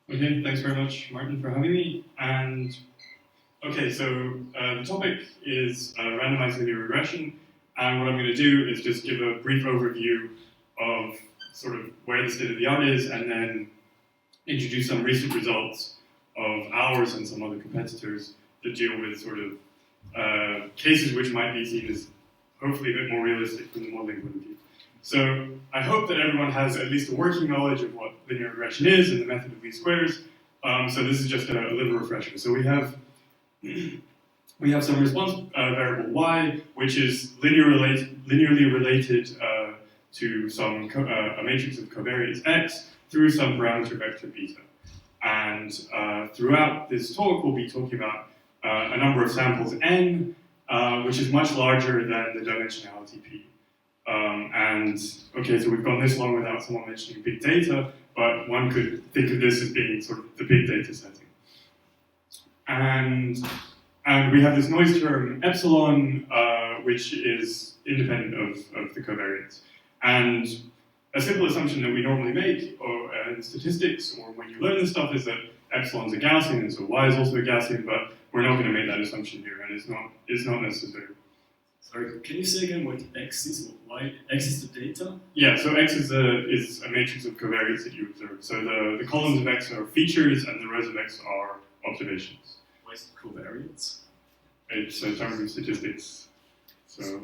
Okay, thanks very much, Martin, for having me. And okay, so the topic is randomized linear regression, and what I'm going to do is just give a brief overview of sort of where the state of the art is, and then introduce some recent results of ours and some other competitors that deal with sort of cases which might be seen as hopefully a bit more realistic from the modeling point of view. So I hope that everyone has at least a working knowledge of what linear regression is and the method of least squares. So this is just a little refresher. So we have some response variable y, which is linearly related to some a matrix of covariance x through some parameter vector beta. And throughout this talk, we'll be talking about a number of samples n, which is much larger than the dimensionality p. And okay, so we've gone this long without someone mentioning big data, but one could think of this as being sort of the big data setting. And we have this noise term epsilon, which is independent of the covariance. And a simple assumption that we normally make in statistics, or when you learn this stuff, is that epsilon's a Gaussian, and so y is also a Gaussian, but we're not going to make that assumption here, and it's not necessary. Sorry, can you say again what x is? Why x is the data? Yeah, so x is a matrix of covariance that you observe. So the columns of x are features, and the rows of x are observations. Why is it covariance? It's a term of statistics. So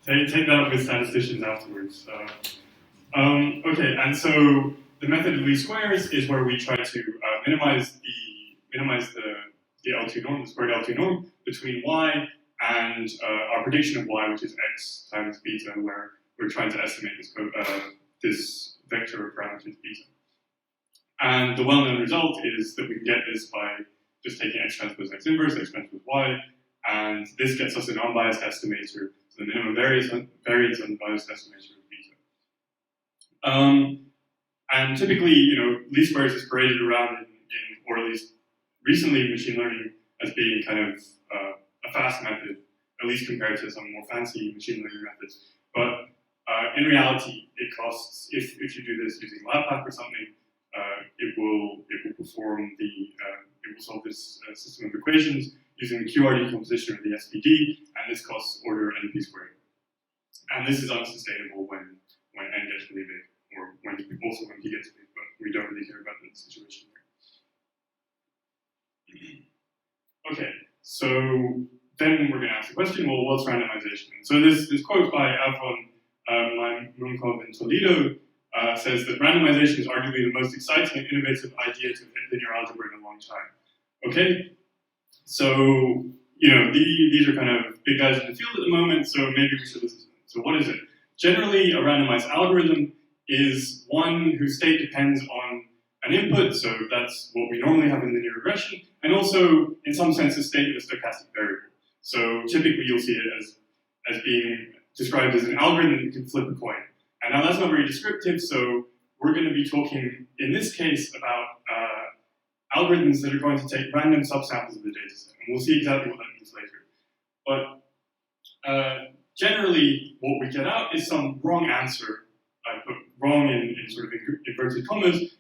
take that up with statisticians afterwards. Okay, and so the method of least squares is where we try to minimize the L2 norm, the squared L2 norm between y and our prediction of y, which is x times beta, where we're trying to estimate this vector of parameters beta. And the well-known result is that we can get this by just taking x transpose x inverse, x transpose y, and this gets us an unbiased estimator, so the minimum variance unbiased estimator of beta. And typically, least squares is paraded around in, or at least recently, machine learning as being kind of a fast method, at least compared to some more fancy machine learning methods. But in reality, it costs, if you do this using LAPACK or something, it will perform it will solve this system of equations using the QR decomposition of the SPD, and this costs order NP squared. And this is unsustainable when n gets really big, or when p gets big, but we don't really care about that situation here. Okay, so then we're going to ask the question, well, what's randomization? So this quote by Avon Munkov and Toledo says that randomization is arguably the most exciting and innovative idea to hit linear algebra in a long time. Okay, so these are kind of big guys in the field at the moment, so maybe we should listen to them. So what is it? Generally, a randomized algorithm is one whose state depends on an input, so that's what we normally have in linear regression, and also, in some sense, a state of a stochastic variable. So typically, you'll see it as being described as an algorithm that can flip a coin. And now that's not very descriptive, so we're going to be talking, in this case, about algorithms that are going to take random subsamples of the dataset, and we'll see exactly what that means later. But generally, what we get out is some wrong answer. I put wrong in sort of inverted commas,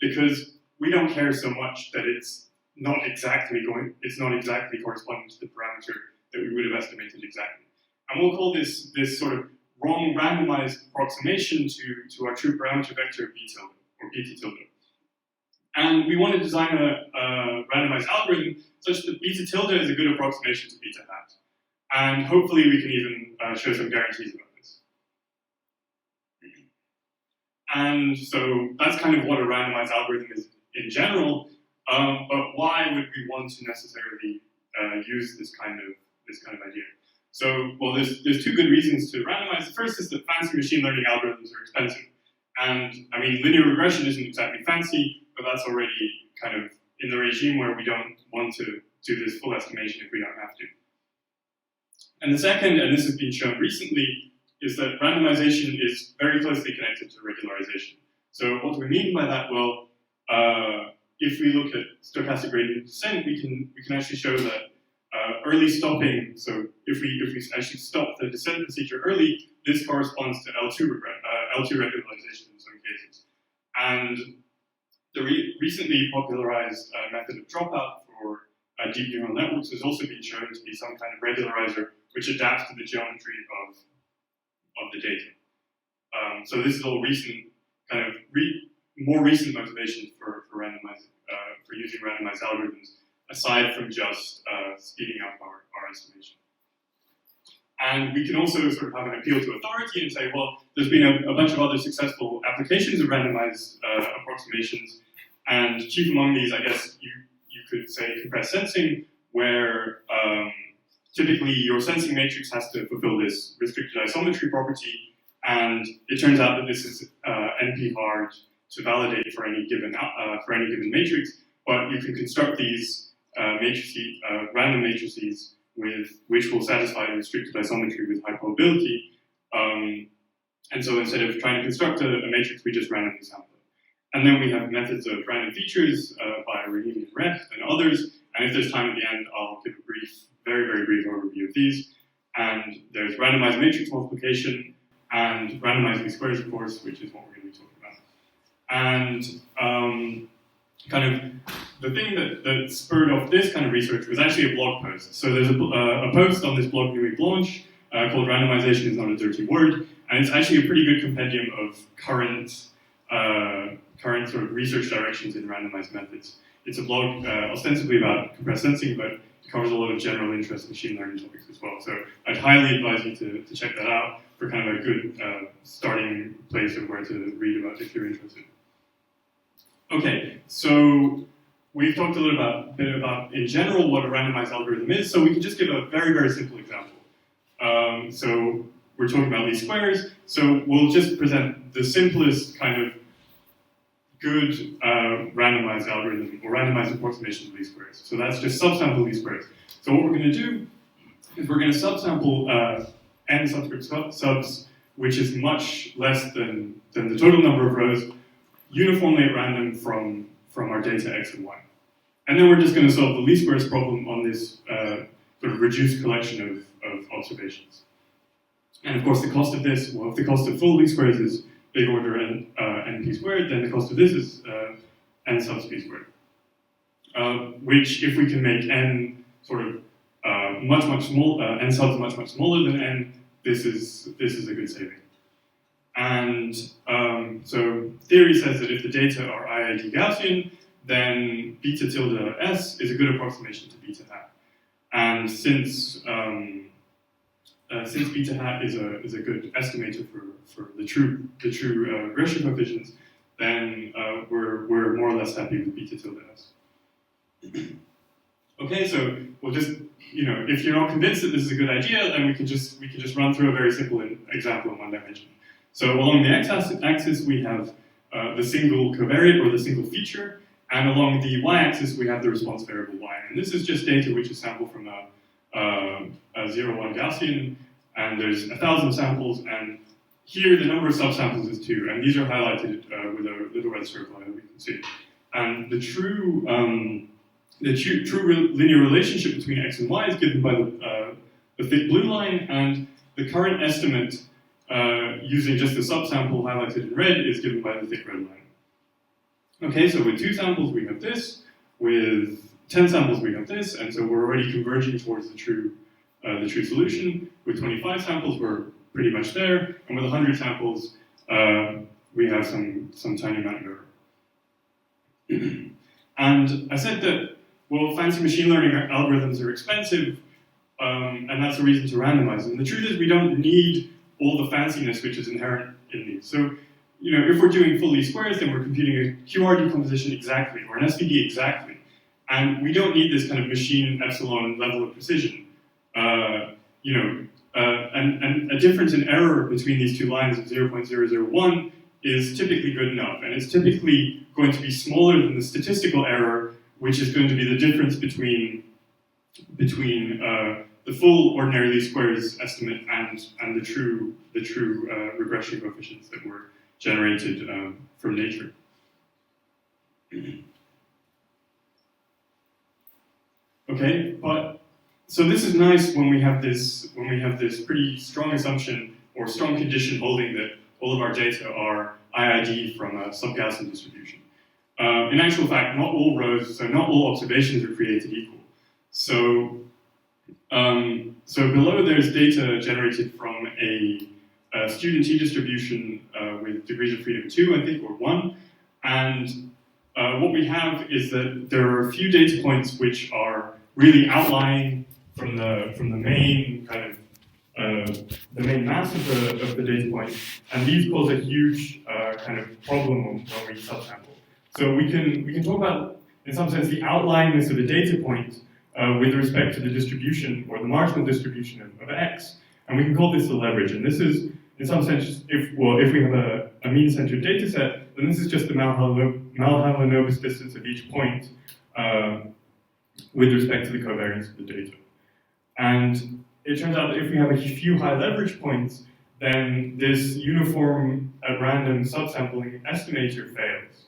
because we don't care so much that it's not exactly corresponding to the parameter that we would have estimated exactly. And we'll call this sort of wrong randomized approximation to our true parameter vector b tilde, or beta tilde. And we want to design a randomized algorithm such that beta tilde is a good approximation to beta hat. And hopefully we can even show some guarantees about this. And so that's kind of what a randomized algorithm is in general. But why would we want to necessarily use this kind of idea? So, well, there's two good reasons to randomize. The first is that fancy machine learning algorithms are expensive. And I mean, linear regression isn't exactly fancy, but that's already kind of in the regime where we don't want to do this full estimation if we don't have to. And the second, and this has been shown recently, is that randomization is very closely connected to regularization. So what do we mean by that? Well, if we look at stochastic gradient descent, we can actually show that early stopping. So if we actually stop the descent procedure early, this corresponds to L2 regularization in some cases. And The recently popularized method of dropout for deep neural networks has also been shown to be some kind of regularizer which adapts to the geometry of the data. So this is all recent, kind of more recent motivation for using randomized algorithms, aside from just speeding up our estimation. And we can also sort of have an appeal to authority and say, well, there's been a bunch of other successful applications of randomized approximations, and chief among these, I guess, you could say compressed sensing, where typically your sensing matrix has to fulfill this restricted isometry property, and it turns out that this is NP hard to validate for any given matrix, but you can construct these random matrices which will satisfy the restricted isometry with high probability. And so instead of trying to construct a matrix, we just randomly sample it. And then we have methods of random features by Rahimi and Recht and others. And if there's time at the end, I'll give a very, very brief overview of these. And there's randomized matrix multiplication and randomized least squares, of course, which is what we're going to be talking about. And kind of the thing that spurred off this kind of research was actually a blog post. So there's a post on this blog Nuit Blanche called Randomization is Not a Dirty Word, and it's actually a pretty good compendium of current sort of research directions in randomized methods. It's a blog ostensibly about compressed sensing, but it covers a lot of general interest machine learning topics as well. So I'd highly advise you to check that out for kind of a good starting place of where to read about if you're interested. Okay, so we've talked a bit about, in general, what a randomized algorithm is, so we can just give a very, very simple example. So we're talking about least squares, so we'll just present the simplest kind of good randomized algorithm, or randomized approximation of least squares. So that's just subsample least squares. So what we're going to do is we're going to subsample n subscript subs, which is much less than the total number of rows, uniformly at random from our data x and y. And then we're just going to solve the least squares problem on this sort of reduced collection of observations. And of course the cost of this, well, if the cost of full least squares is big order np squared, then the cost of this is n subs p squared. Which, if we can make n sort of n subs much smaller than n, this is a good saving. And so theory says that if the data are IID Gaussian, then beta tilde s is a good approximation to beta hat. And since beta hat is a good estimator for the true regression coefficients, then we're more or less happy with beta tilde s. Okay, so we'll just, if you're not convinced that this is a good idea, then we can just run through a very simple example in one dimension. So along the x-axis we have the single covariate or the single feature, and along the y-axis we have the response variable y. And this is just data which is sampled from a 0-1 Gaussian, and there's 1,000 samples, and here the number of subsamples is 2, and these are highlighted with a little red circle, I hope you can see. And the true linear relationship between x and y is given by the thick blue line, and the current estimate using just the subsample highlighted in red is given by the thick red line. Okay, so with 2 samples we have this, with 10 samples we have this, and so we're already converging towards the true solution. With 25 samples we're pretty much there, and with 100 samples we have some tiny amount of error. And I said that, well, fancy machine learning algorithms are expensive, and that's a reason to randomize them. The truth is we don't need all the fanciness which is inherent in these. So, if we're doing full least squares, then we're computing a QR decomposition exactly, or an SVD exactly. And we don't need this kind of machine epsilon level of precision. And a difference in error between these two lines of 0.001 is typically good enough. And it's typically going to be smaller than the statistical error, which is going to be the difference between the full ordinary least squares estimate and the true regression coefficients that were generated from nature. Okay, but so this is nice when we have this pretty strong assumption or strong condition holding that all of our data are IID from a sub-Gaussian distribution. in actual fact, not all rows, so not all observations are created equal. So, so below there's data generated from a student t-distribution with degrees of freedom 2, I think, or 1. And what we have is that there are a few data points which are really outlying from the main kind of the main mass of the data point, and these cause a huge kind of problem when we subsample. So we can talk about, in some sense, the outlyingness of a data point with respect to the distribution or the marginal distribution of x, and we can call this the leverage. And this is, in some sense, if we have a mean-centered data set, then this is just the Malhava-Novus distance of each point with respect to the covariance of the data. And it turns out that if we have a few high leverage points, then this uniform at random subsampling estimator fails.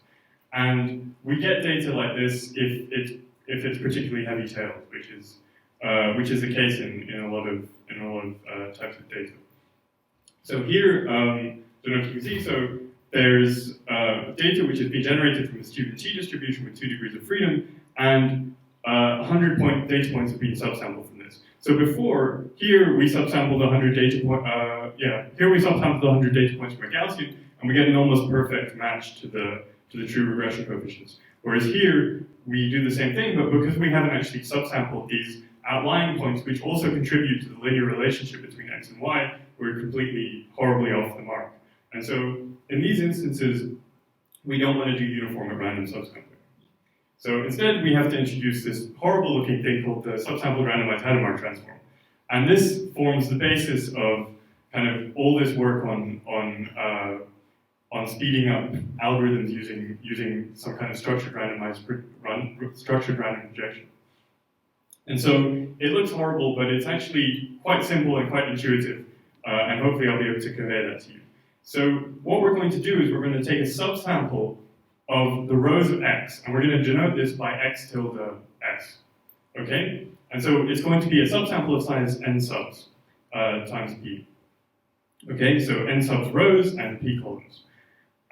And we get data like this if it's particularly heavy tailed, which is the case in a lot of types of data. So here, don't know if you can see, so there's data which has been generated from a student t-distribution with 2 degrees of freedom, and 100 data points have been subsampled from this. So before, here we subsampled 100 data points, here we subsampled 100 data points from a Gaussian, and we get an almost perfect match to the true regression coefficients. Whereas here, we do the same thing, but because we haven't actually subsampled these outlying points, which also contribute to the linear relationship between x and y, we're completely, horribly off the mark. And so, in these instances, we don't want to do uniform at random subsampling. So instead, we have to introduce this horrible-looking thing called the subsampled randomized Hadamard transform. And this forms the basis of kind of all this work on speeding up algorithms using some kind of structured random projection. And so it looks horrible, but it's actually quite simple and quite intuitive, and hopefully I'll be able to convey that to you. So what we're going to do is we're going to take a subsample of the rows of x, and we're going to denote this by x tilde s, okay? And so it's going to be a subsample of size n subs times p. Okay, so n subs rows and p columns.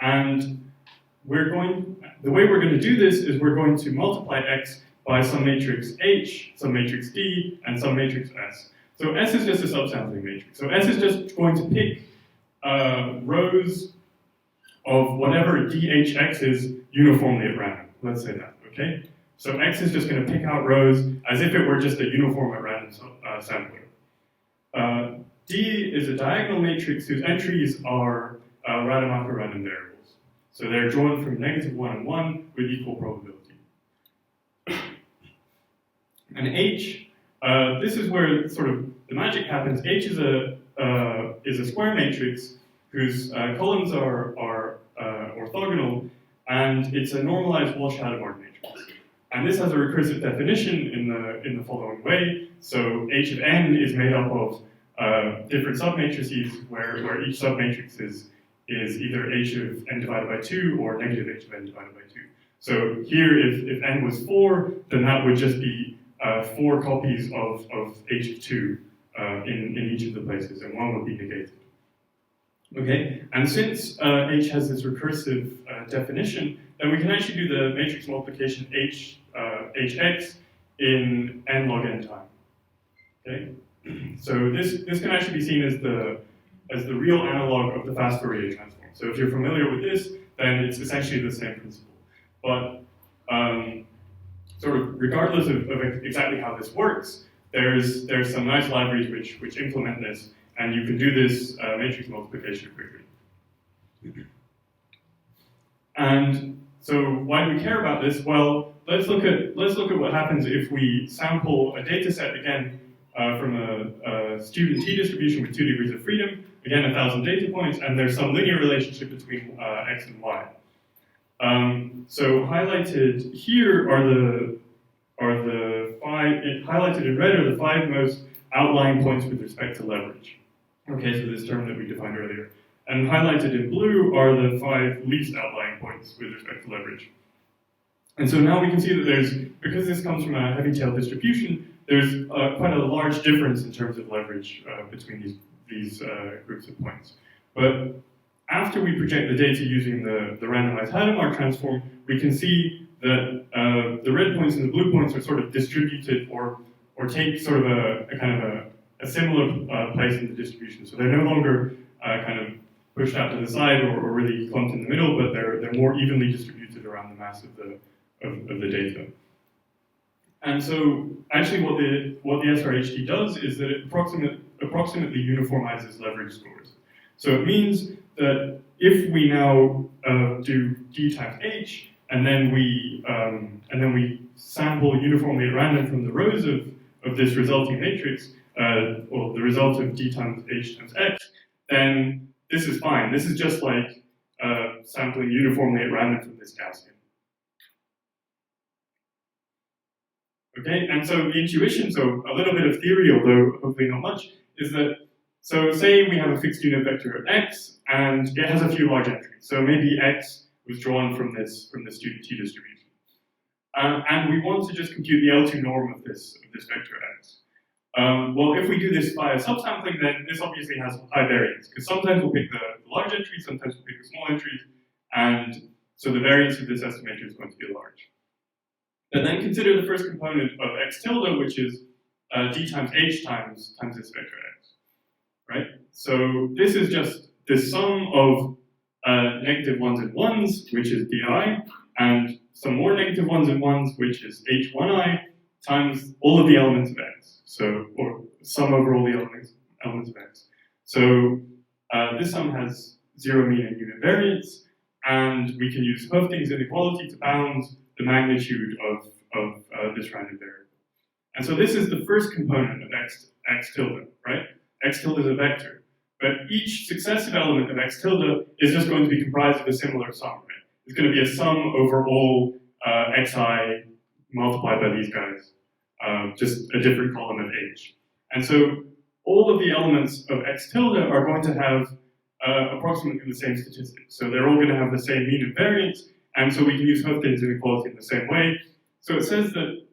And the way we're going to do this is we're going to multiply x by some matrix H, some matrix D, and some matrix S. So S is just a subsampling matrix. So S is just going to pick rows of whatever DHX is uniformly at random. Let's say that, okay? So X is just going to pick out rows as if it were just a uniform at random sampler. D is a diagonal matrix whose entries are Rademacher random variables. So they're drawn from -1 and 1 with equal probability. And H, this is where sort of the magic happens. H is a square matrix whose columns are orthogonal, and it's a normalized Walsh-Hadamard matrix. And this has a recursive definition in the following way. So H of n is made up of different submatrices, where each submatrix is either H of n divided by 2 or negative H of n divided by 2. So here, if n was 4, then that would just be 4 copies of H of 2 in each of the places, and 1 would be negated. Okay, and since H has this recursive definition, then we can actually do the matrix multiplication Hx in n log n time. Okay, so this can actually be seen as the real analog of the fast Fourier transform. So if you're familiar with this, then it's essentially the same principle. But sort of regardless of exactly how this works, there's some nice libraries which implement this, and you can do this matrix multiplication quickly. And so why do we care about this? Well, let's look at what happens if we sample a data set again from a student t-distribution with 2 degrees of freedom, again 1,000 data points, and there's some linear relationship between x and y. So highlighted here are the 5, highlighted in red are the 5 most outlying points with respect to leverage. Okay, so this term that we defined earlier. And highlighted in blue are the 5 least outlying points with respect to leverage. And so now we can see that because this comes from a heavy tail distribution, there's quite a large difference in terms of leverage between these groups of points. But after we project the data using the randomized Hadamard transform, we can see that the red points and the blue points are sort of distributed or take sort of a kind of a similar place in the distribution. So they're no longer kind of pushed out to the side or really clumped in the middle, but they're more evenly distributed around the mass of the data. And so actually what the SRHT does is that it approximately uniformizes leverage scores. So it means that if we now do D times H, and then we sample uniformly at random from the rows of this resulting matrix, or the result of D times H times X, then this is fine. This is just like sampling uniformly at random from this Gaussian. Okay, and so the intuition, so a little bit of theory, although hopefully not much, is that, so say we have a fixed unit vector X, and it has a few large entries. So maybe X was drawn from this T distribution. And we want to just compute the L2 norm of this vector X. Well, if we do this via subsampling, then this obviously has high variance, because sometimes we'll pick the large entries, sometimes we'll pick the small entries, and so the variance of this estimator is going to be large. But then consider the first component of X tilde, which is D times H times this vector X, right? So this is just the sum of negative ones and ones, which is Di, and some more negative ones and ones, which is H1i, times all of the elements of X. So, or sum over all the elements of X. So this sum has zero mean and unit variance, and we can use Hoeffding's inequality to bound the magnitude of this random variable. And so this is the first component of X tilde, right? X tilde is a vector. But each successive element of X tilde is just going to be comprised of a similar sum, right? It's going to be a sum over all Xi multiplied by these guys, just a different column of H. And so all of the elements of X tilde are going to have approximately the same statistics. So they're all going to have the same mean and variance, and so we can use Hoeffding's inequality in the same way. So it says that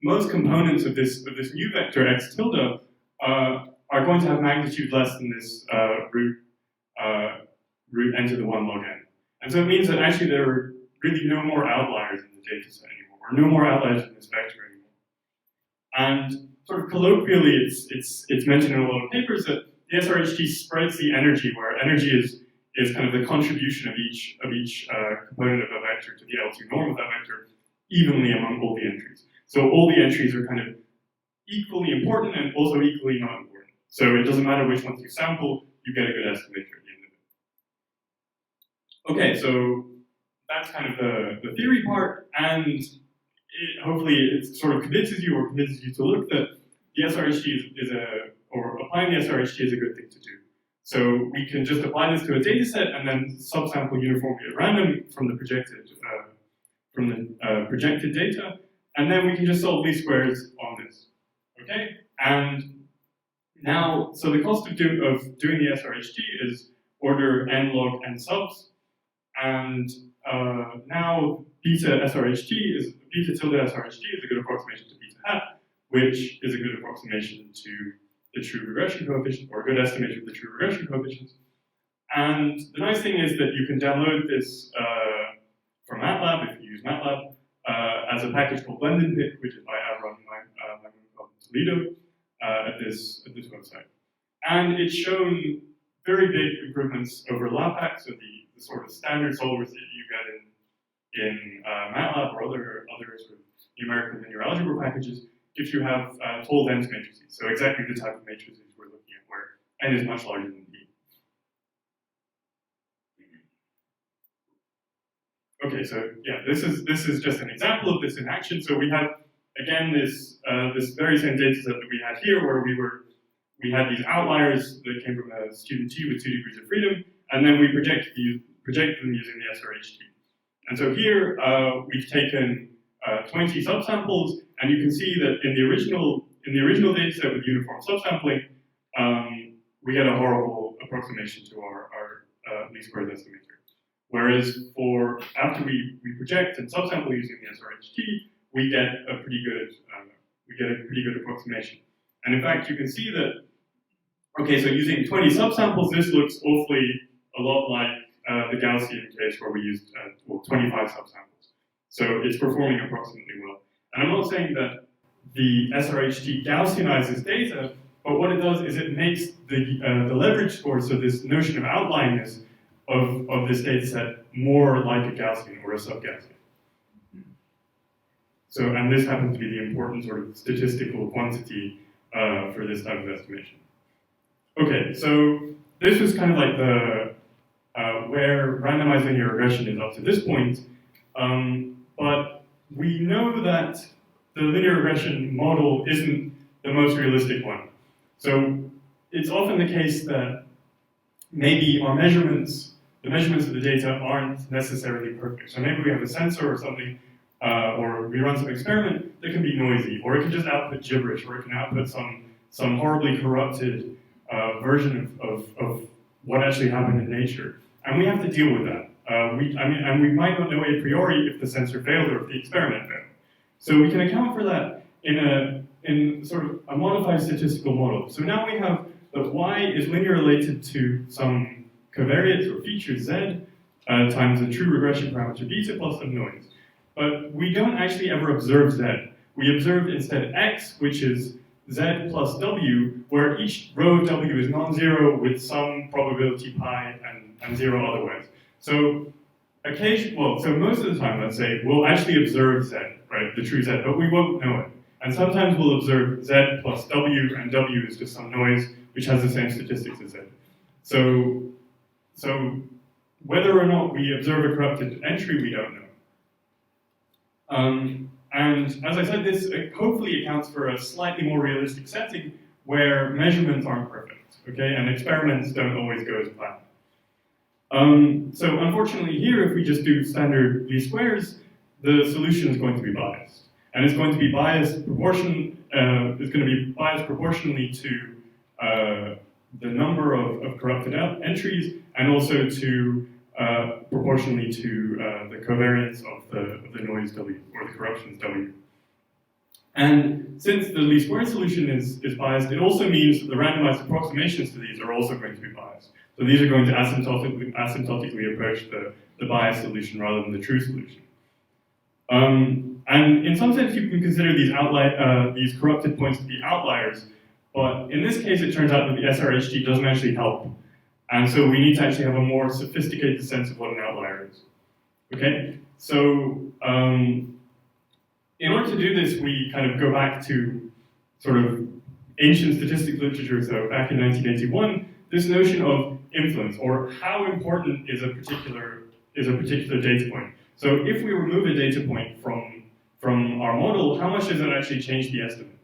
most components of this new vector X tilde are going to have magnitude less than this root n to the 1 log n. And so it means that actually there are really no more outliers in the data set anymore, or no more outliers in this vector anymore. And sort of colloquially, it's mentioned in a lot of papers that the SRHT spreads the energy, where energy is kind of the contribution of each component of a vector to the L2 norm of that vector evenly among all the entries. So all the entries are kind of equally important and also equally not important. So it doesn't matter which ones you sample, you get a good estimator at the end of it. Okay, so that's kind of the theory part, and hopefully it sort of convinces you to look that the SRHT or applying the SRHT is a good thing to do. So we can just apply this to a data set and then subsample uniformly at random from the projected data, and then we can just solve least squares on this. Okay? And now, so the cost of doing the SRHT is order n log n subs, and now beta tilde SRHT is a good approximation to beta hat, which is a good approximation to the true regression coefficient, or a good estimation of the true regression coefficients. And the nice thing is that you can download this from MATLAB, if you use MATLAB, as a package called BlendInPic, which is by Avron and Toledo, at this website. And it's shown very big improvements over LAPACK, so the sort of standard solvers that you get in MATLAB or other sort of numerical linear algebra packages, if you have tall dense matrices. So exactly the type of matrices we're looking at, where n is much larger than p. Okay, so yeah, this is just an example of this in action. So we have again this very same data set that we had here, where we had these outliers that came from a student T with 2 degrees of freedom, and then we projected them using the SRHT. And so here we've taken 20 subsamples, and you can see that in the original data set with uniform subsampling, we get a horrible approximation to our least squares estimator. Whereas after we project and subsample using the SRHT, we get a pretty good approximation. And in fact, you can see that, okay, so using 20 subsamples, this looks awfully a lot like the Gaussian case where we used 25 subsamples. So it's performing approximately well. And I'm not saying that the SRHT Gaussianizes data, but what it does is it makes the leverage score, so this notion of outlierness of this data set, more like a Gaussian or a sub-Gaussian. So, and this happens to be the important sort of statistical quantity for this type of estimation. Okay, so this was kind of like the where randomized linear regression is up to this point, but we know that the linear regression model isn't the most realistic one. So it's often the case that maybe our measurements, the measurements of the data aren't necessarily perfect. So maybe we have a sensor or something, or we run some experiment that can be noisy, or it can just output gibberish, or it can output some horribly corrupted version of what actually happened in nature. And we have to deal with that. And we might not know a priori if the sensor failed or if the experiment failed. So we can account for that in sort of a modified statistical model. So now we have that y is linear related to some covariates or feature z times a true regression parameter beta plus some noise. But we don't actually ever observe z. We observe instead x, which is z plus w, where each row of w is non-zero with some probability pi and zero otherwise. So so most of the time, let's say, we'll actually observe z, right, the true z, but we won't know it. And sometimes we'll observe z plus w, and w is just some noise which has the same statistics as z. So whether or not we observe a corrupted entry, we don't know. And as I said, this hopefully accounts for a slightly more realistic setting where measurements aren't perfect, okay, and experiments don't always go as planned. So unfortunately here, if we just do standard least squares, the solution is going to be biased. And it's going to be biased proportionally to the number of corrupted entries, and also to proportionally to the covariance of the noise W, or the corruptions W. And since the least squares solution is biased, it also means that the randomized approximations to these are also going to be biased. So these are going to asymptotically approach the biased solution rather than the true solution. And in some sense, you can consider these corrupted points to be outliers, but in this case, it turns out that the SRHT doesn't actually help. And so we need to actually have a more sophisticated sense of what an outlier is. Okay, so in order to do this, we kind of go back to sort of ancient statistics literature. So back in 1981, this notion of influence, or how important is a particular data point. So if we remove a data point from our model, how much does it actually change the estimate?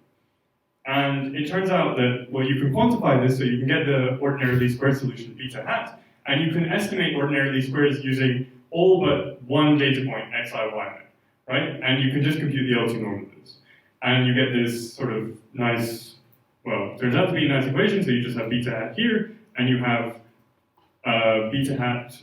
And it turns out that, well, you can quantify this, so you can get the ordinary least squares solution beta hat, and you can estimate ordinary least squares using all but one data point, xi, y, right? And you can just compute the L2 norm of this. And you get this sort of nice, well, it turns out to be a nice equation, so you just have beta hat here, and you have beta hat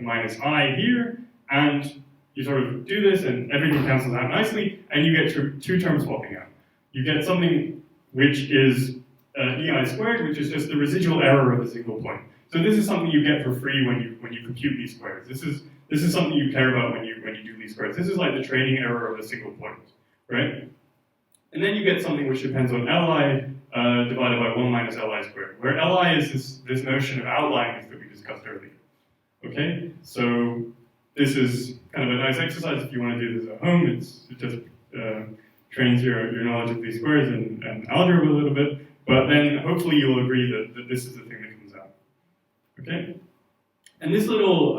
minus I here, and you sort of do this, and everything cancels out nicely, and you get two terms swapping out. You get something which is EI squared, which is just the residual error of a single point. So this is something you get for free when you compute least squares. This is something you care about when you do least squares. This is like the training error of a single point, right? And then you get something which depends on Li divided by 1 minus Li squared, where Li is this notion of outliers that we discussed earlier. Okay, so this is kind of a nice exercise if you want to do this at home. It just trains your knowledge of these squares and algebra a little bit, but then hopefully you'll agree that this is the thing that comes out. Okay? And this little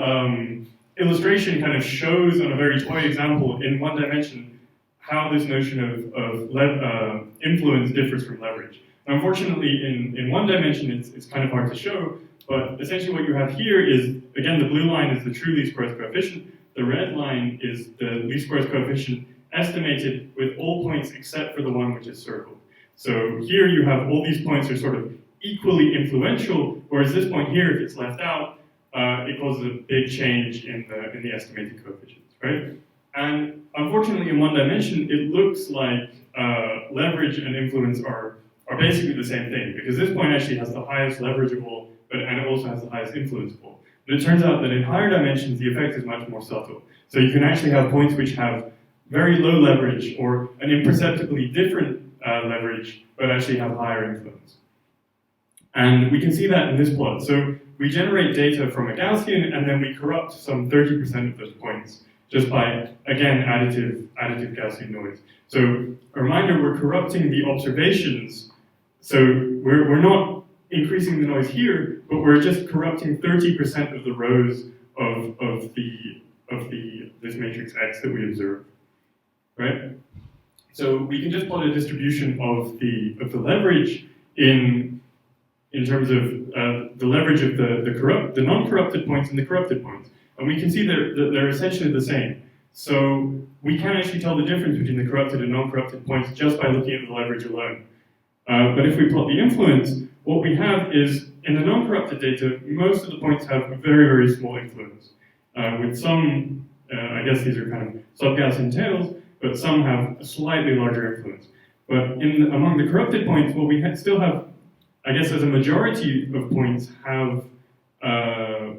illustration kind of shows on a very toy example in one dimension how this notion of influence differs from leverage. Now, unfortunately, in one dimension, it's kind of hard to show, but essentially what you have here is, again, the blue line is the true least squares coefficient, the red line is the least squares coefficient estimated with all points except for the one which is circled. So here you have all these points are sort of equally influential, whereas this point here, if it's left out, it causes a big change in the estimated coefficients, right? And unfortunately, in one dimension, it looks like leverage and influence are basically the same thing, because this point actually has the highest leverageable, and it also has the highest influenceable. But it turns out that in higher dimensions, the effect is much more subtle. So you can actually have points which have very low leverage or an imperceptibly different leverage, but actually have higher influence. And we can see that in this plot. So we generate data from a Gaussian, and then we corrupt some 30% of those points just by, again, additive Gaussian noise. So a reminder, we're corrupting the observations. So we're not increasing the noise here, but we're just corrupting 30% of the rows of this matrix X that we observe, right? So we can just plot a distribution of the leverage in terms of the leverage of the non-corrupted points and the corrupted points, and we can see they're essentially the same. So we can actually tell the difference between the corrupted and non-corrupted points just by looking at the leverage alone. But if we plot the influence, what we have is, in the non-corrupted data, most of the points have a very, very small influence. With some, I guess these are kind of sub-Gaussian tails, but some have a slightly larger influence. But among the corrupted points, well, we still have, I guess, as a majority of points have a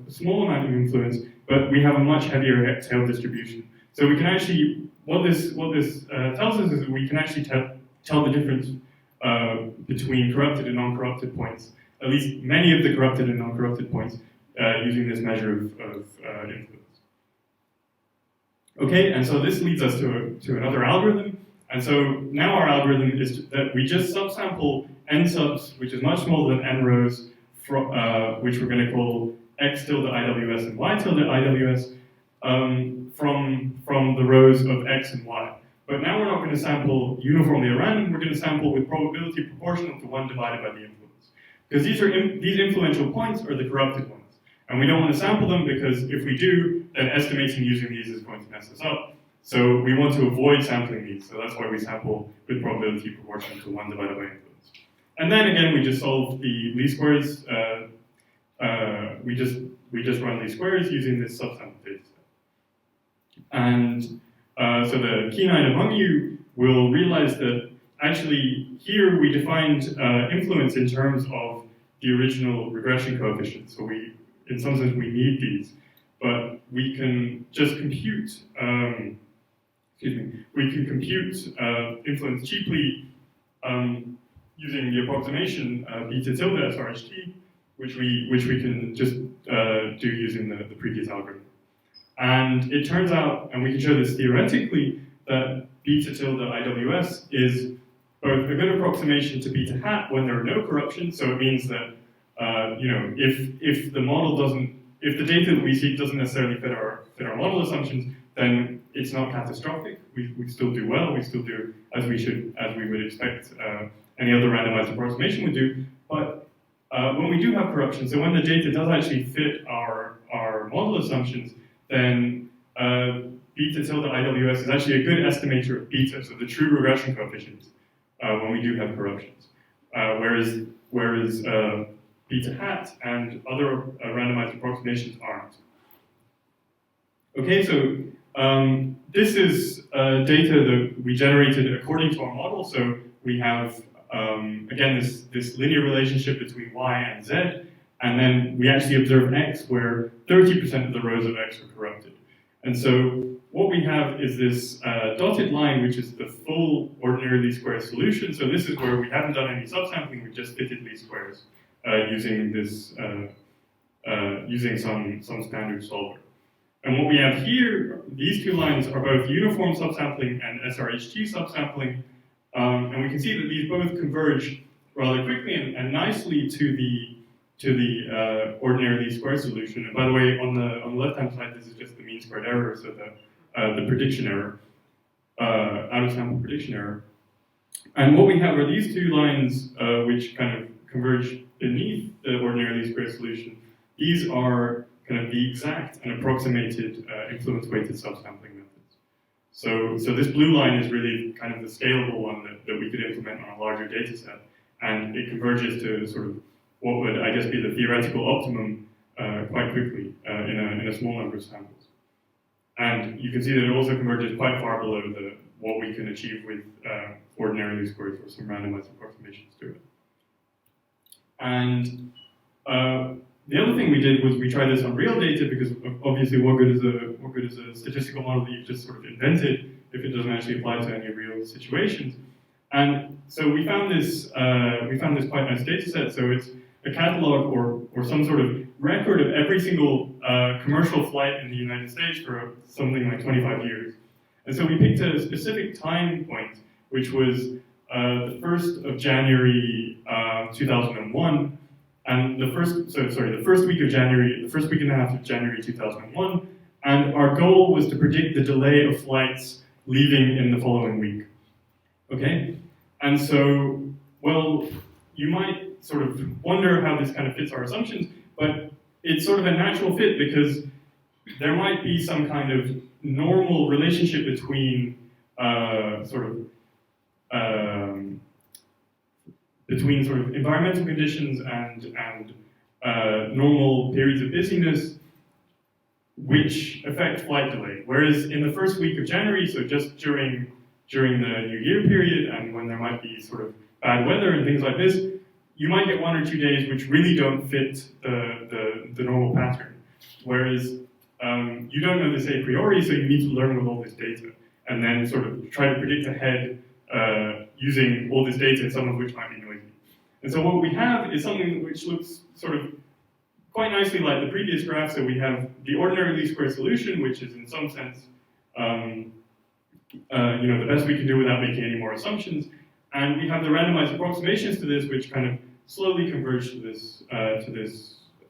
small amount of influence, but we have a much heavier tail distribution. So we can actually, what this tells us is that we can actually tell the difference between corrupted and non-corrupted points, at least many of the corrupted and non-corrupted points, using this measure of influence. Okay, and so this leads us to another algorithm. And so now our algorithm is that we just subsample n subs, which is much smaller than n rows, which we're going to call x tilde IWS and y tilde IWS, from the rows of x and y. But now we're not going to sample uniformly at random, we're going to sample with probability proportional to 1 divided by the influence. Because these influential points are the corrupted ones. And we don't want to sample them because if we do, then estimating using these is going to mess us up. So we want to avoid sampling these, so that's why we sample with probability proportional to 1 divided by influence. And then again, we just solve the least squares. We just run least squares using this subsample data set. And so the keen-eyed among you will realize that actually here we defined influence in terms of the original regression coefficients. So in some sense, we need these, but we can just compute. We can compute influence cheaply using the approximation beta tilde SRHT, which we can just do using the previous algorithm. And it turns out, and we can show this theoretically, that beta tilde IWS is both a good approximation to beta hat when there are no corruptions. So it means that if the model if the data that we seek doesn't necessarily fit our model assumptions, then it's not catastrophic. We still do well. We still do as we would expect any other randomized approximation would do. But when we do have corruption, so when the data does actually fit our model assumptions, then beta tilde IWS is actually a good estimator of beta, so the true regression coefficient, when we do have corruptions. Whereas beta hat and other randomized approximations aren't. Okay, so this is data that we generated according to our model. So we have, again, this linear relationship between y and z, and then we actually observe x where 30% of the rows of x are corrupted. And so what we have is this dotted line, which is the full ordinary least squares solution. So this is where we haven't done any subsampling, we just fitted least squares using this using some standard solver. And what we have here, these two lines are both uniform subsampling and SRHT subsampling, and we can see that these both converge rather quickly and nicely to the ordinary least squares solution. And by the way, on the left-hand side, this is just the mean squared error, so the prediction error, out of sample prediction error. And what we have are these two lines which kind of converge beneath the ordinary least squares solution. These are kind of the exact and approximated influence-weighted subsampling methods. So this blue line is really kind of the scalable one that we could implement on a larger data set, and it converges to sort of what would, I guess, be the theoretical optimum quite quickly in a small number of samples. And you can see that it also converges quite far below what we can achieve with ordinary least squares or some randomized approximations to it. And the other thing we did was we tried this on real data because obviously what good is a is a statistical model that you've just sort of invented if it doesn't actually apply to any real situations? And so we found this quite nice data set. So it's a catalog or some sort of record of every single commercial flight in the United States for something like 25 years. And so we picked a specific time point, which was the 1st of January 2001, and the first week of January, the first week and a half of January 2001, and our goal was to predict the delay of flights leaving in the following week. Okay? And so, well, you might sort of wonder how this kind of fits our assumptions, but it's sort of a natural fit because there might be some kind of normal relationship between environmental conditions and normal periods of busyness, which affect flight delay. Whereas in the first week of January, so just during the New Year period and when there might be sort of bad weather and things like this, you might get 1 or 2 days which really don't fit the normal pattern. Whereas you don't know this a priori, so you need to learn with all this data and then sort of try to predict ahead using all this data, some of which might be noisy. And so what we have is something which looks sort of quite nicely like the previous graph. So we have the ordinary least square solution, which is in some sense the best we can do without making any more assumptions. And we have the randomized approximations to this, which kind of slowly converge to this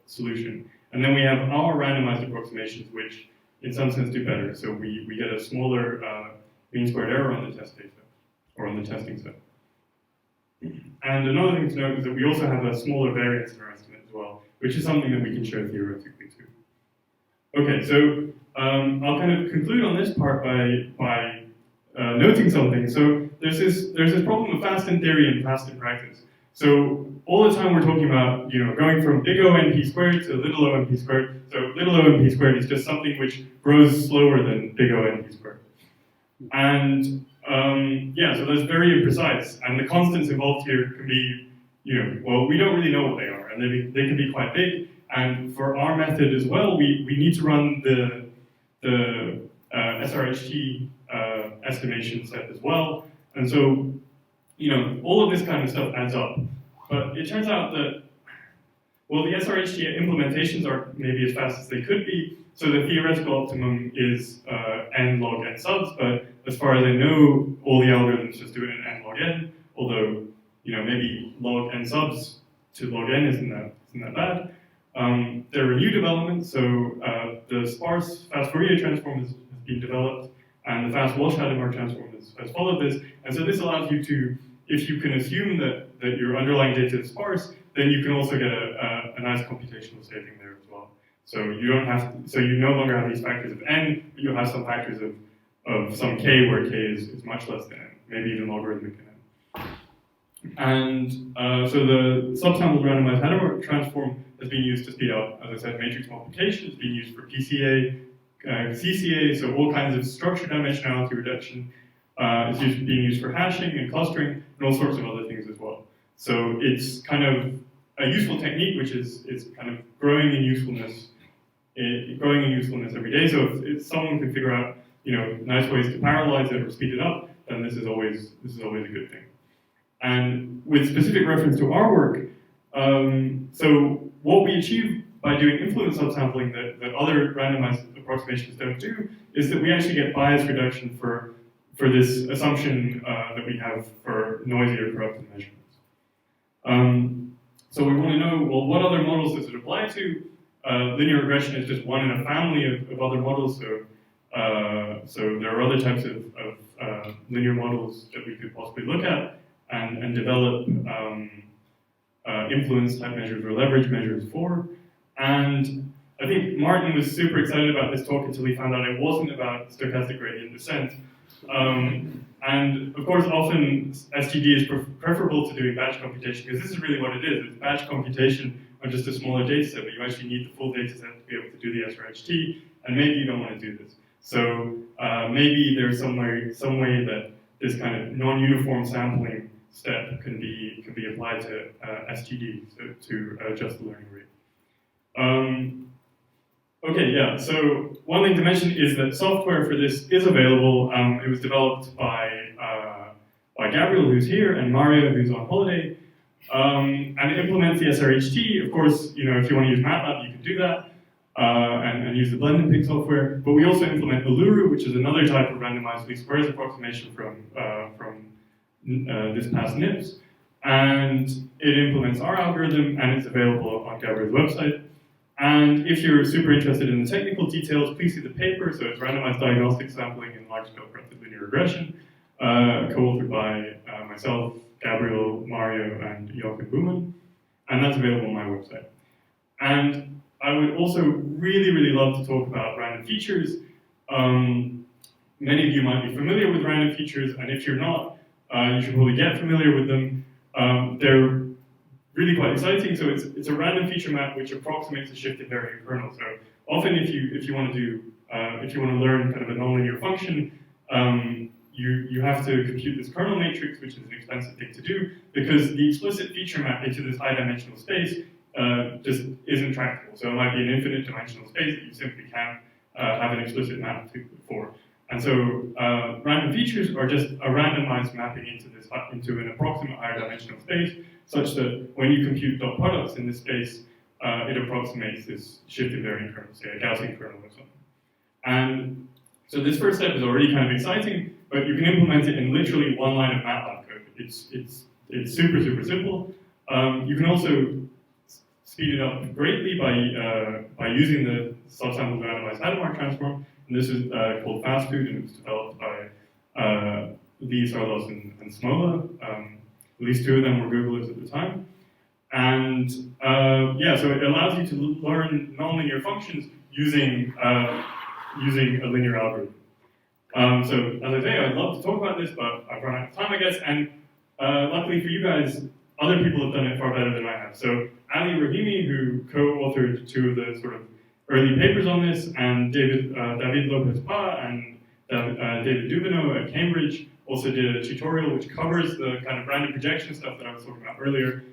solution. And then we have our randomized approximations, which in some sense do better. So we get a smaller mean squared error on the test data, or on the testing set. And another thing to note is that we also have a smaller variance in our estimate as well, which is something that we can show theoretically too. Okay, so I'll kind of conclude on this part by noting something. So there's this problem of fast in theory and fast in practice. So all the time we're talking about, going from big O n p squared to little o n p squared. So little o n p squared is just something which grows slower than big O n p squared. And so that's very imprecise. And the constants involved here can be, well, we don't really know what they are, and they can be quite big. And for our method as well, we need to run the SRHT estimation set as well. And so, all of this kind of stuff adds up. But it turns out that, well, the SRHT implementations are maybe as fast as they could be. So the theoretical optimum is n log n subs, but as far as I know, all the algorithms just do it in n log n, although, maybe log n subs to log n isn't that bad. There are new developments, so the sparse fast Fourier transform has been developed, and the fast Walsh-Hadamard transform has followed this. And so this allows you to, if you can assume that your underlying data is sparse, then you can also get a nice computational saving there as well. So you no longer have these factors of n, but you have some factors of some k where k is much less than n, maybe even logarithmic in n. And so the subsampled randomized Hadamard transform has been used to speed up, as I said, matrix multiplication. It's been used for PCA, CCA, so all kinds of structure dimensionality reduction. It's being used for hashing and clustering and all sorts of other things as well. So it's kind of a useful technique which is kind of growing in usefulness every day. So if someone can figure out nice ways to parallelize it or speed it up, then this is always a good thing. And with specific reference to our work, so what we achieve by doing influence subsampling that other randomized approximations don't do is that we actually get bias reduction for this assumption that we have for noisy or corrupted measurements. So we want to know, well, what other models does it apply to? Linear regression is just one in a family of other models, so there are other types of linear models that we could possibly look at and develop influence type measures or leverage measures for. And I think Martin was super excited about this talk until he found out it wasn't about stochastic gradient descent. And of course, often STD is preferable to doing batch computation, because this is really what it is. It's batch computation on just a smaller data set, but you actually need the full data set to be able to do the SRHT, and maybe you don't want to do this. So maybe there's some way that this kind of non-uniform sampling step can be applied to STD to adjust the learning rate. Okay, yeah, so one thing to mention is that software for this is available. It was developed by Gabriel, who's here, and Mario, who's on holiday. And it implements the SRHT. Of course, you know, if you want to use MATLAB, you can do that, and use the blend and pick software. But we also implement Uluru, which is another type of randomized least squares approximation from this past NIPS. And it implements our algorithm, and it's available on Gabriel's website. And if you're super interested in the technical details, please see the paper. So it's randomized diagnostic sampling in large-scale corrected linear regression, co-authored by myself, Gabriel, Mario, and Joachim Buhmann. And that's available on my website. And I would also really, really love to talk about random features. Many of you might be familiar with random features, and if you're not, you should probably get familiar with them. They're really quite exciting. So it's a random feature map which approximates a shift invariant kernel. So often, if you want to learn kind of a nonlinear function, you have to compute this kernel matrix, which is an expensive thing to do, because the explicit feature map into this high-dimensional space just isn't tractable. So it might be an infinite dimensional space that you simply can't have an explicit map for. And so random features are just a randomized mapping into an approximate higher dimensional space, such that when you compute dot products in this space, it approximates this shift invariant kernel, say a Gaussian kernel or something. And so this first step is already kind of exciting, but you can implement it in literally one line of MATLAB code. It's super, super simple. You can also speed it up greatly by using the subsample randomized Hadamard transform. And this is called FastFood, and it was developed by Lee, Sarlos, and Smola. At least two of them were Googlers at the time. And yeah, so it allows you to learn nonlinear functions using a linear algorithm. So as I say, I'd love to talk about this, but I've run out of time, I guess. And luckily for you guys, other people have done it far better than I have. So Ali Rahimi, who co-authored two of the sort of early papers on this, and David Lopez-Pa and David Dubino at Cambridge also did a tutorial which covers the kind of random projection stuff that I was talking about earlier,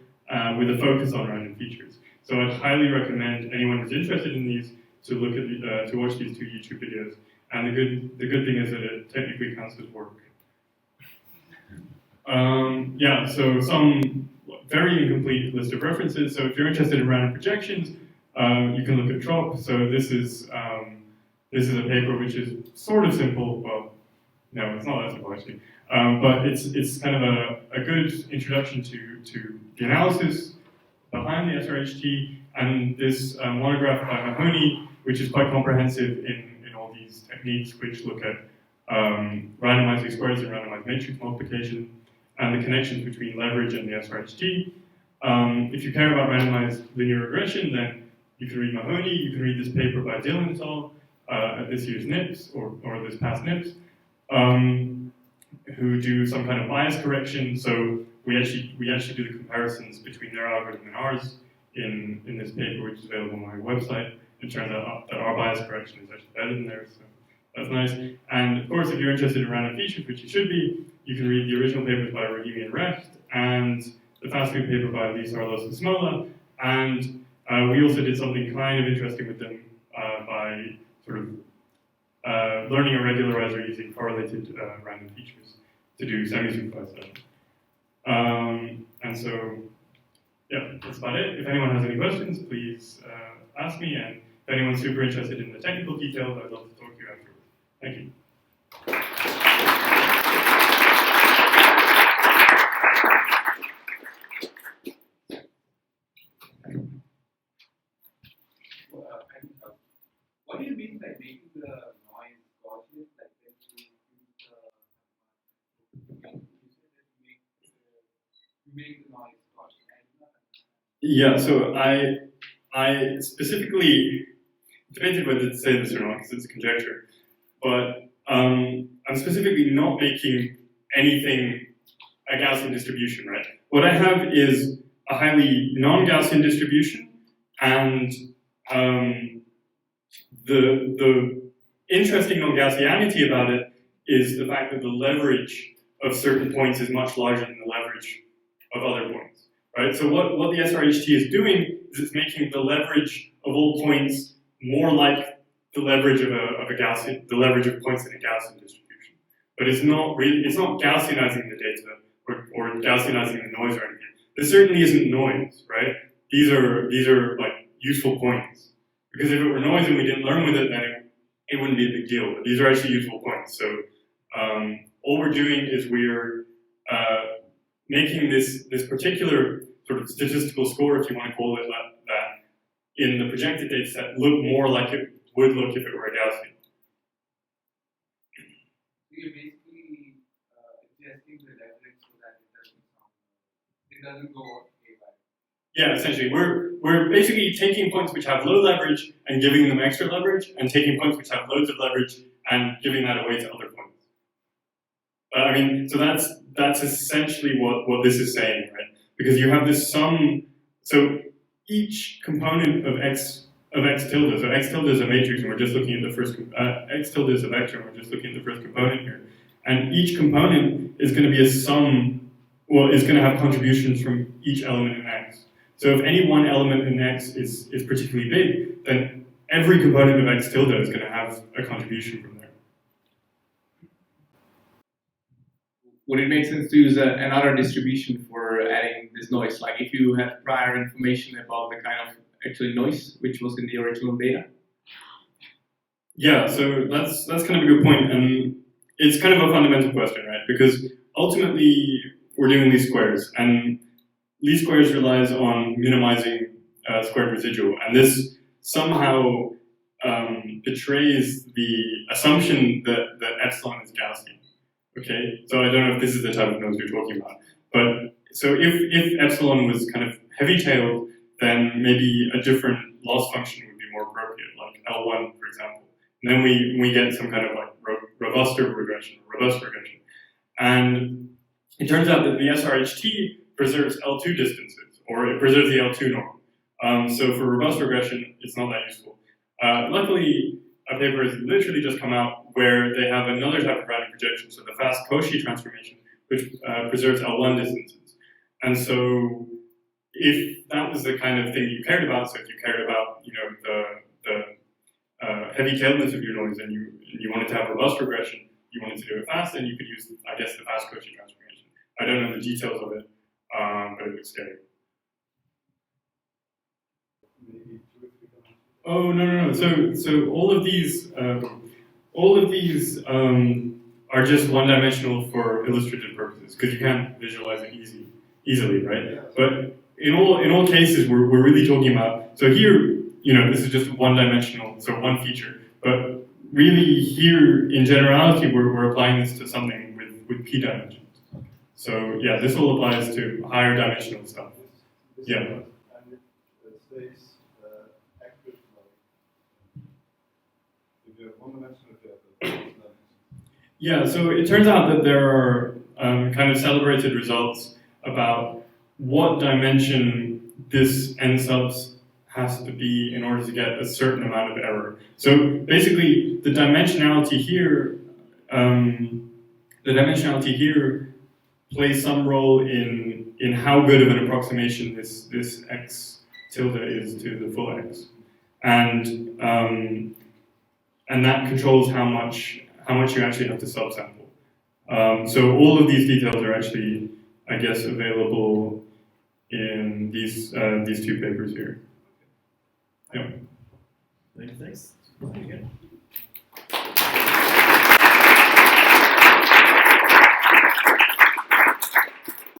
with a focus on random features. So I'd highly recommend anyone who's interested in these to look at to watch these two YouTube videos. And the good thing is that it technically counts as work. Yeah, so some very incomplete list of references. So if you're interested in random projections, you can look at TROP. So this is a paper which is sort of simple. Well, no, it's not that simple actually. But it's kind of a good introduction to the analysis behind the SRHT, and this monograph by Mahoney, which is quite comprehensive in all these techniques, which look at randomized squares and randomized matrix multiplication, and the connections between leverage and the SRHT. If you care about randomized linear regression, then you can read Mahoney. You can read this paper by Dylan et al. At this year's NIPS, or this past NIPS, who do some kind of bias correction. So we actually do the comparisons between their algorithm and ours in this paper, which is available on my website. It turns out that our bias correction is actually better than theirs, so that's nice. And of course, if you're interested in random features, which you should be, you can read the original papers by Rahimi and Recht, and the FastFood paper by Lee, Sarlos, and Smola. And we also did something kind of interesting with them by sort of learning a regularizer using correlated random features to do semi-supervised stuff. And so, yeah, that's about it. If anyone has any questions, please ask me. And if anyone's super interested in the technical details, I'd love to talk to you afterwards. Thank you. What do you mean by making the noise Gaussian? Like when you use you make the noise Gaussian? Yeah, so I specifically debated whether to say this or not because it's a conjecture, but I'm specifically not making anything a Gaussian distribution, right? What I have is a highly non-Gaussian distribution, and the interesting non-Gaussianity about it is the fact that the leverage of certain points is much larger than the leverage of other points, right? So what the SRHT is doing is it's making the leverage of all points more like the leverage of a Gaussian, the leverage of points in a Gaussian distribution. But it's not Gaussianizing the data or Gaussianizing the noise or anything. This certainly isn't noise, right? These are like useful points. Because if it were noise and we didn't learn with it, then it wouldn't be a big deal. But these are actually useful points. So all we're doing is we're making this particular sort of statistical score, if you want to call it that, in the projected data set look more like it would look if it were a Gaussian. You're basically adjusting the leverage so that it doesn't go haywire. Yeah, essentially, we're basically taking points which have low leverage and giving them extra leverage, and taking points which have loads of leverage and giving that away to other points. I mean, so that's essentially what this is saying, right? Because you have this sum. So each component of x tilde. So x tilde is a matrix, and we're just looking at the first. X tilde is a vector, and we're just looking at the first component here. And each component is going to be a sum. Well, is going to have contributions from each element in x. So if any one element in x is particularly big, then every component of x tilde is going to have a contribution from there. Would it make sense to use another distribution for adding this noise? Like if you had prior information about the kind of actual noise which was in the original data? Yeah, so that's kind of a good point, and it's kind of a fundamental question, right? Because ultimately we're doing least squares, and least squares relies on minimizing squared residual, and this somehow betrays the assumption that epsilon is Gaussian. Okay, so I don't know if this is the type of noise you're talking about, but so if epsilon was kind of heavy-tailed, then maybe a different loss function would be more appropriate, like L1, for example. And then we get some kind of like robust regression. And it turns out that the SRHT preserves L2 distances, or it preserves the L2 norm. So for robust regression, it's not that useful. Luckily, a paper has literally just come out where they have another type of random projection, so the fast Cauchy transformation, which preserves L1 distances. And so if that was the kind of thing you cared about, so if you cared about, you know, the heavy-tailedness of your noise and you wanted to have robust regression, you wanted to do it fast, then you could use, I guess, the fast Cauchy transformation. I don't know the details of it, but it looks scary. Oh no. So all of these are just one-dimensional for illustrative purposes because you can't visualize it easily, right? But in all cases, we're really talking about. So here, you know, this is just one-dimensional, so one feature. But really, here in generality, we're applying this to something with p dimensions. So yeah, this all applies to higher dimensional stuff. Yeah. Yeah, so it turns out that there are kind of celebrated results about what dimension this n subs has to be in order to get a certain amount of error. So basically, the dimensionality here plays some role in how good of an approximation this x tilde is to the full x, and that controls how much you actually have to subsample. So all of these details are actually, I guess, available in these two papers here. Yeah. Thanks.